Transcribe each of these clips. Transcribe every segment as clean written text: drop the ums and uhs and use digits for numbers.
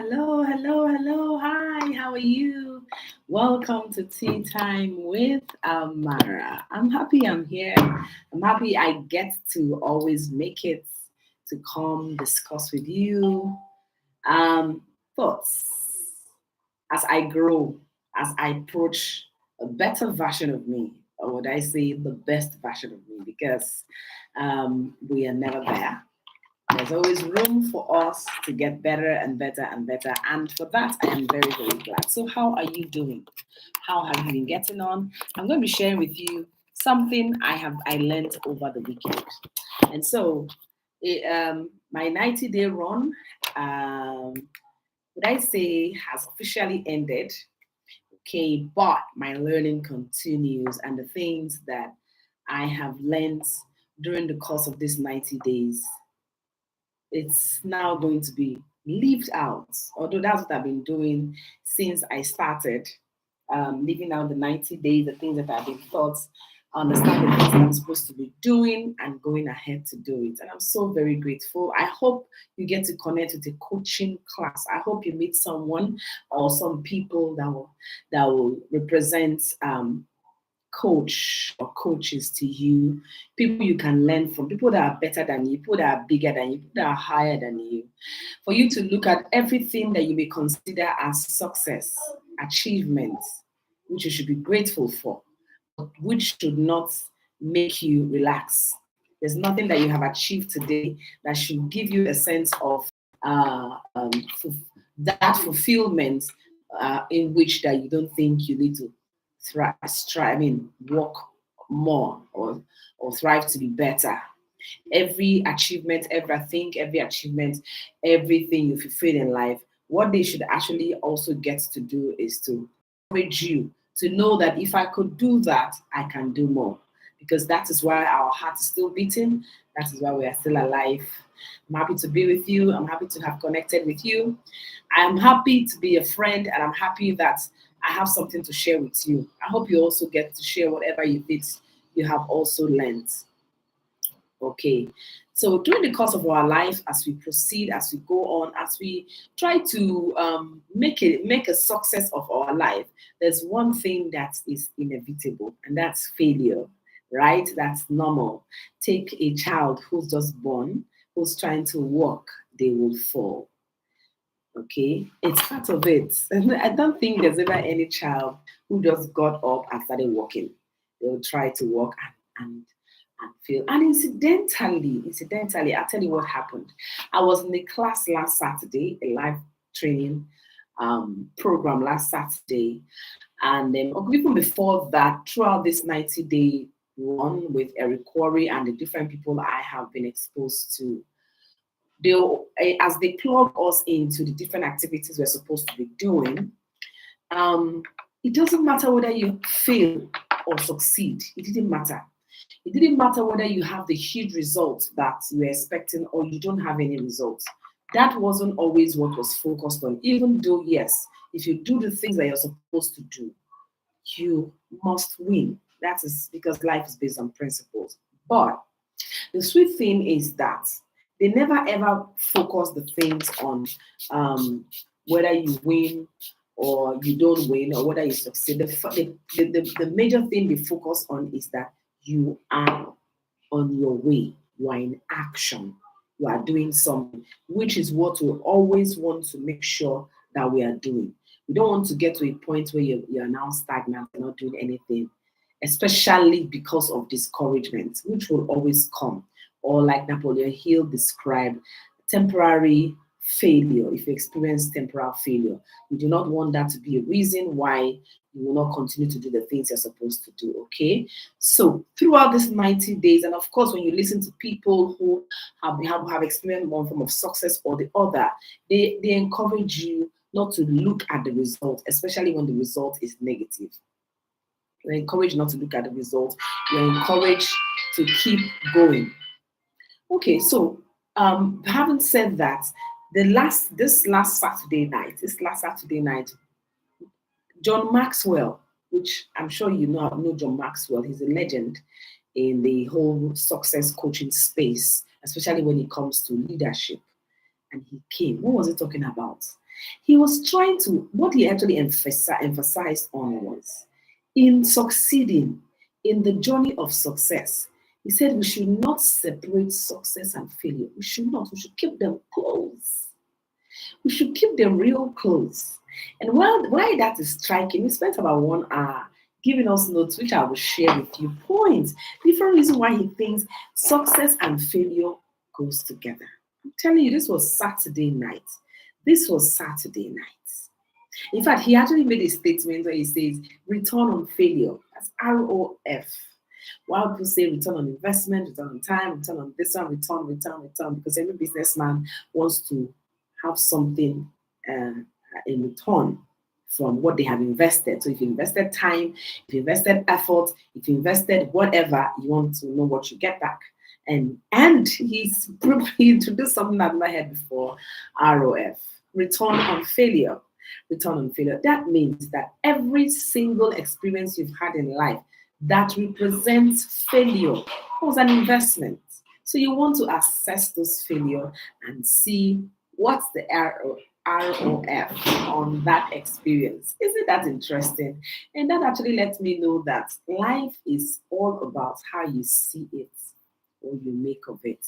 hello, hello, hello. Hi, how are you? Welcome to Tea Time with Amara. I'm happy I'm here. I'm happy I get to always make it to come discuss with you thoughts as I grow, as I approach a better version of me, or would I say the best version of me, because we are never there. There's always room for us to get better and better and better. And for that, I am very, very glad. So, how are you doing? How have you been getting on? I'm going to be sharing with you something I learned over the weekend. And so, my 90-day run, um, would I say, has officially ended. Okay, but my learning continues, and the things that I have learned during the course of these 90 days, it's now going to be lived out. Although that's what I've been doing since I started, living out the 90 days, the things that I've been taught, understand the things that I'm supposed to be doing and going ahead to do it. And I'm so very grateful. I hope you get to connect with a coaching class. I hope you meet someone or some people that will represent coach or coaches to you, people you can learn from, people that are better than you, people that are bigger than you, people that are higher than you, for you to look at everything that you may consider as success, achievements, which you should be grateful for, but which should not make you relax. There's nothing that you have achieved today that should give you a sense of uh, um, fu- that fulfillment in which that you don't think you need to work more or thrive to be better. Every achievement, every achievement, everything you fulfill in life, what they should actually also get to do is to encourage you to know that if I could do that, I can do more. Because that is why our heart is still beating. That is why we are still alive. I'm happy to be with you. I'm happy to have connected with you. I'm happy to be a friend, and I'm happy that I have something to share with you. I hope you also get to share whatever you think you have also learned. Okay. So during the course of our life, as we proceed, as we go on, as we try to make a success of our life, there's one thing that is inevitable, and that's failure, right? That's normal. Take a child who's just born, who's trying to walk, they will fall. Okay, it's part of it. And I don't think there's ever any child who just got up and started walking. They'll try to walk and fail. And incidentally, I'll tell you what happened. I was in a class last Saturday, a live training program last Saturday. And then even before that, throughout this 90-day run with Eric Quarry and the different people I have been exposed to, as they plug us into the different activities we're supposed to be doing, um, it doesn't matter whether you fail or succeed. It didn't matter. It didn't matter whether you have the huge results that you were expecting or you don't have any results. That wasn't always what was focused on, even though, yes, if you do the things that you're supposed to do, you must win. That is because life is based on principles. But the sweet thing is that they never ever focus the things on whether you win or you don't win or whether you succeed. The major thing they focus on is that you are on your way, you are in action, you are doing something, which is what we always want to make sure that we are doing. We don't want to get to a point where you are now stagnant and not doing anything, especially because of discouragement, which will always come. Or, like Napoleon Hill described, temporary failure. If you experience temporal failure, you do not want that to be a reason why you will not continue to do the things you're supposed to do. Okay. So, throughout these 90 days, and of course, when you listen to people who have experienced one form of success or the other, they encourage you not to look at the result, especially when the result is negative. You're encouraged not to look at the results. You're encouraged to keep going. Okay, so having said that, this last Saturday night, John Maxwell, which I'm sure know John Maxwell, he's a legend in the whole success coaching space, especially when it comes to leadership. And he came. What was he talking about? He was trying to, what he actually emphasized on was in succeeding in the journey of success. He said we should not separate success and failure. We should not. We should keep them close. We should keep them real close. And why that is striking, we spent about 1 hour giving us notes, which I will share with you. Points, different reasons why he thinks success and failure goes together. I'm telling you, this was Saturday night. This was Saturday night. In fact, he actually made a statement where he says, return on failure. That's ROF. While people say return on investment, return on time, return on this one, return, because every businessman wants to have something in return from what they have invested. So if you invested time, if you invested effort, if you invested whatever, you want to know what you get back. And he introduced something I've not heard before, ROF, return on failure. Return on failure. That means that every single experience you've had in life that represents failure was an investment. So you want to assess those failure and see what's the ROF on that experience. Isn't that interesting? And that actually lets me know that life is all about how you see it or you make of it.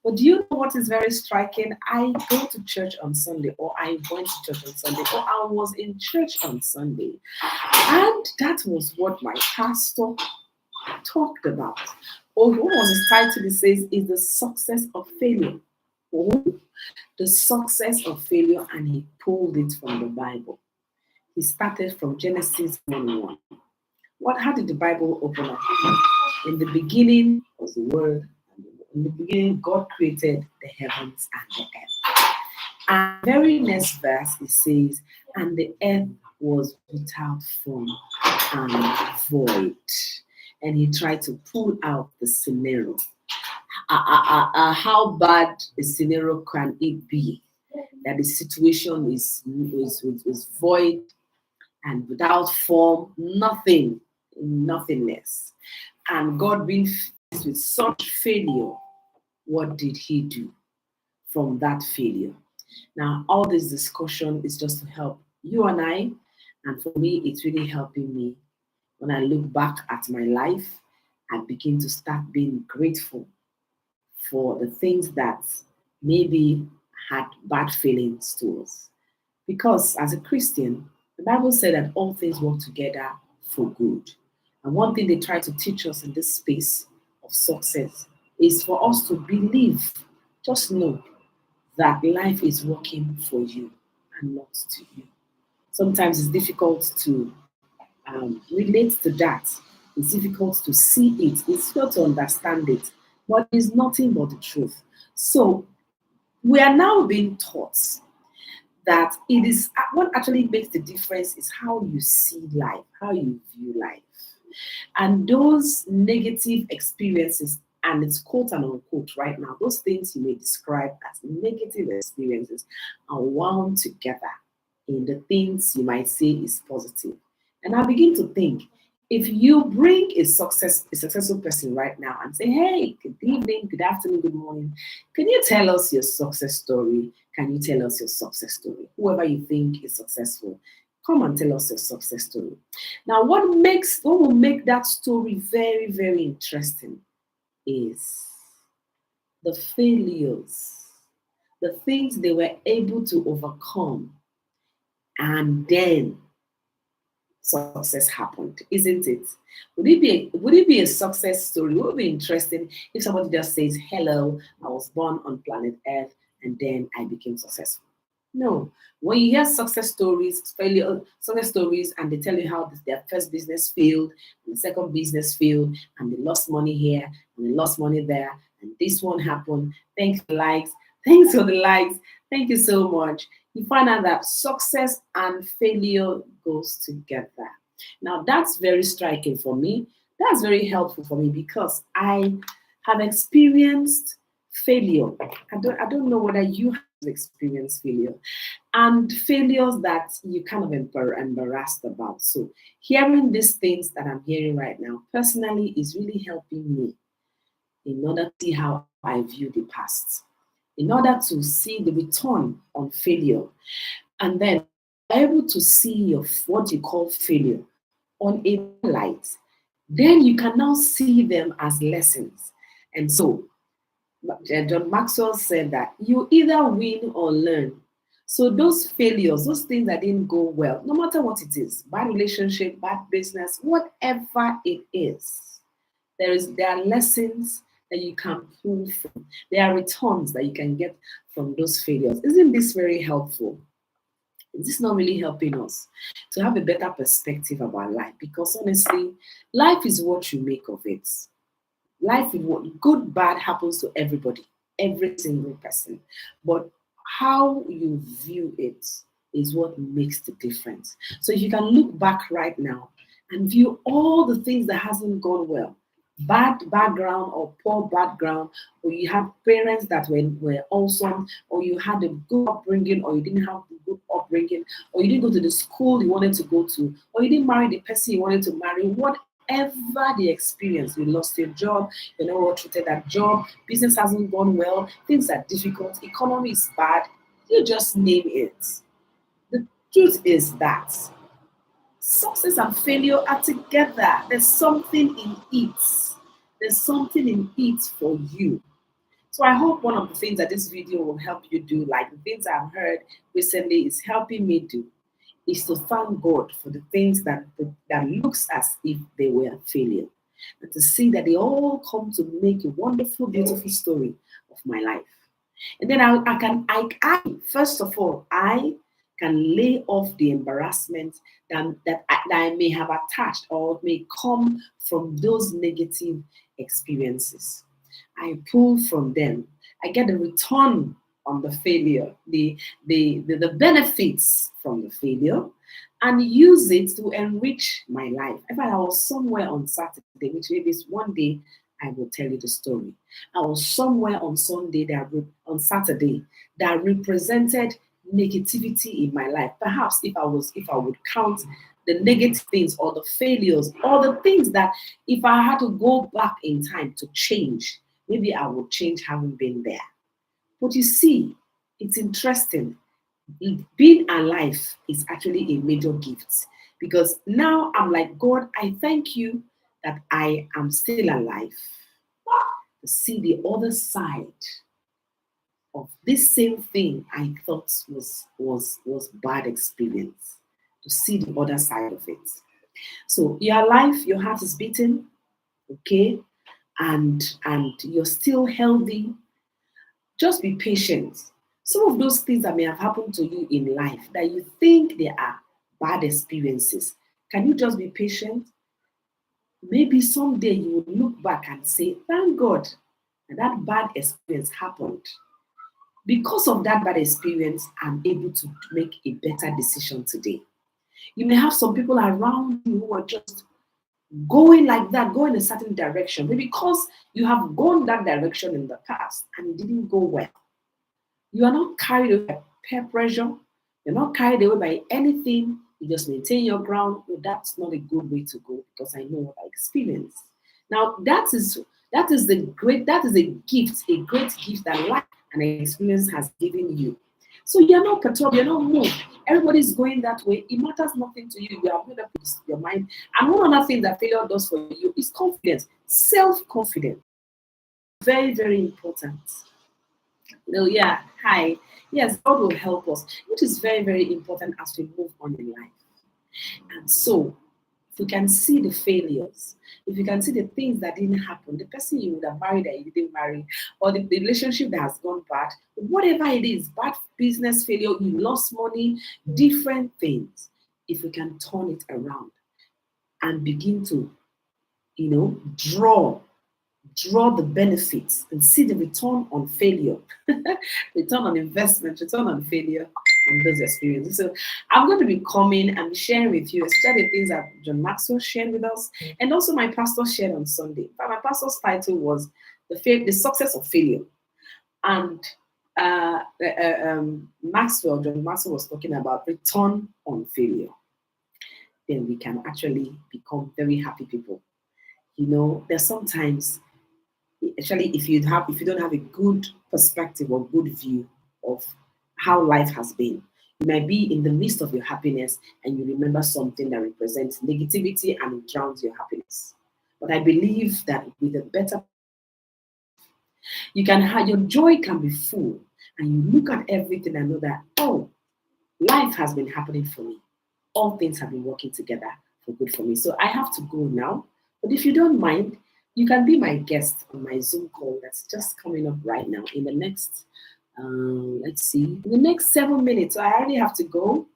But do you know what is very striking? I go to church on Sunday, or I went to church on Sunday, or I was in church on Sunday. And that was what my pastor talked about. Or what was his title? He says, is the success of failure. Oh, the success of failure, and he pulled it from the Bible. He started from Genesis 1:1. How did the Bible open up? In the beginning was the Word. In the beginning, God created the heavens and the earth. And the very next verse, it says, and the earth was without form and void. And he tried to pull out the scenario. How bad a scenario can it be? That the situation is void and without form, nothing, nothingness. And God being faced with such failure, what did he do from that failure? Now, all this discussion is just to help you and I, and for me, it's really helping me. When I look back at my life, I begin to start being grateful for the things that maybe had bad feelings to us. Because as a Christian, the Bible said that all things work together for good. And one thing they try to teach us in this space of success is for us to believe, just know that life is working for you and not to you. Sometimes it's difficult to relate to that. It's difficult to see it. It's difficult to understand it. But it's nothing but the truth. So we are now being taught that it is what actually makes the difference is how you see life, how you view life. And those negative experiences, and it's quote and unquote right now, those things you may describe as negative experiences are wound together in the things you might say is positive. And I begin to think, if you bring a successful person right now and say, hey, good evening, good afternoon, good morning, can you tell us your success story? Can you tell us your success story? Whoever you think is successful, come and tell us your success story. Now, what will make that story very, very interesting is the failures, the things they were able to overcome, and then success happened, isn't it? Would it be a success story? Would it be interesting if somebody just says, hello, I was born on planet Earth and then I became successful? No. When you hear success stories, success stories, and they tell you how their first business failed, and the second business failed, and they lost money here, and they lost money there, and this one happened. Thanks for the likes. Thanks for the likes. Thank you so much. You find out that success and failure goes together. Now, that's very striking for me. That's very helpful for me because I have experienced failure. I don't know whether you have experienced failure and failures that you kind of embarrassed about. So hearing these things that I'm hearing right now personally is really helping me in order to see how I view the past, in order to see the return on failure. and then able to see your what you call failure on a light, then you can now see them as lessons. And so John Maxwell said that you either win or learn. So those failures, those things that didn't go well, no matter what it is, bad relationship, bad business, whatever it is, there are lessons that you can pull from. There are returns that you can get from those failures. Isn't this very helpful? Is this not really helping us to have a better perspective about life? Because honestly, life is what you make of it. Life is what good, bad happens to everybody, every single person. But how you view it is what makes the difference. So if you can look back right now and view all the things that hasn't gone well, bad background or poor background, or you had parents that were awesome, or you had a good upbringing, or you didn't have a good upbringing, or you didn't go to the school you wanted to go to, or you didn't marry the person you wanted to marry, whatever the experience, you lost your job, you're not well treated at job, business hasn't gone well, things are difficult, economy is bad, you just name it. The truth is that success and failure are together. There's something in it. There's something in it for you. So I hope one of the things that this video will help you do, like the things I've heard recently is helping me do, is to thank God for the things that looks as if they were a failure. And to see that they all come to make a wonderful, beautiful story of my life. And then I first of all, I can lay off the embarrassment that I may have attached or may come from those negative experiences. I pull from them. I get a return on the failure, the benefits from the failure, and use it to enrich my life. In fact, I was somewhere on Saturday, which maybe is one day I will tell you the story. I was somewhere on on Saturday that represented negativity in my life. Perhaps if I would count the negative things or the failures or the things that if I had to go back in time to change, maybe I would change having been there. But you see, it's interesting. Being alive is actually a major gift because now I'm like, God, I thank you that I am still alive to see the other side of this same thing I thought was bad experience, to see the other side of it. So you're alive, your heart is beating, okay, and you're still healthy. Just be patient. Some of those things that may have happened to you in life that you think they are bad experiences, can you just be patient? Maybe someday you will look back and say, thank God that bad experience happened. Because of that bad experience, I'm able to make a better decision today. You may have some people around you who are just going like that, going a certain direction, maybe because you have gone that direction in the past and it didn't go well. You are not carried away by peer pressure. You're not carried away by anything. You just maintain your ground. No, that's not a good way to go because I know what I experienced. Now that is a gift, a great gift that life and experience has given you. So you're not perturbed, you're not moved. Everybody's going that way. It matters nothing to you. You have made up your mind. And one other thing that failure does for you is confidence, self-confidence. Very, very important. No, yeah, hi. Yes, God will help us, which is very, very important as we move on in life. And so, if you can see the failures, if you can see the things that didn't happen, the person you would have married that you didn't marry, or the relationship that has gone bad, whatever it is, bad business failure, you lost money, different things, if we can turn it around and begin to, draw the benefits and see the return on failure, return on investment, return on failure and those experiences. So I'm going to be coming and sharing with you, especially the things that John Maxwell shared with us, and also my pastor shared on Sunday. But my pastor's title was the success of failure, and John Maxwell was talking about return on failure. Then we can actually become very happy people. There's sometimes actually if you don't have a good perspective or good view of how life has been, You might be in the midst of your happiness and you remember something that represents negativity and it drowns your happiness. But I believe that with a better you can have your joy can be full and you look at everything and know that, oh, life has been happening for me. All things have been working together for good for me. So I have to go now. But if you don't mind, you can be my guest on my Zoom call that's just coming up right now in the next, let's see, in the next 7 minutes. So I already have to go.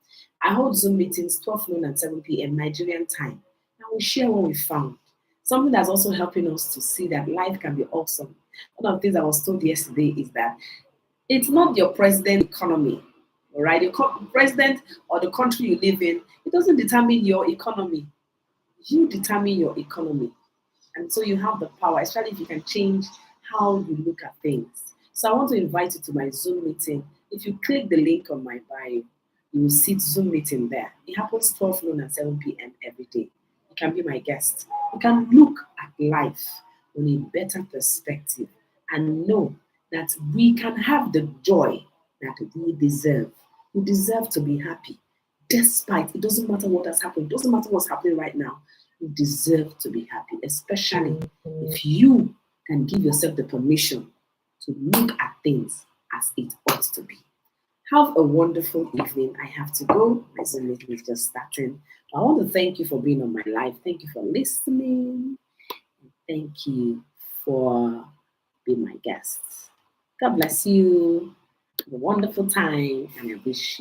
I hold Zoom meetings 12 noon and 7 p.m. Nigerian time. And we share what we found. Something that's also helping us to see that life can be awesome. One of the things I was told yesterday is that it's not your president's economy, all right? Your president or the country you live in, it doesn't determine your economy. You determine your economy. And so you have the power, especially if you can change how you look at things. So I want to invite you to my Zoom meeting. If you click the link on my bio, you will see Zoom meeting there. It happens 12 noon and 7 p.m. every day. You can be my guest. You can look at life on a better perspective and know that we can have the joy that we deserve. We deserve to be happy. Despite, it doesn't matter what has happened, it doesn't matter what's happening right now. You deserve to be happy, especially if you can give yourself the permission to look at things as it ought to be. Have a wonderful evening. I have to go. My Zoom meeting is just starting. I want to thank you for being on my live. Thank you for listening. Thank you for being my guests. God bless you. Have a wonderful time, and I wish you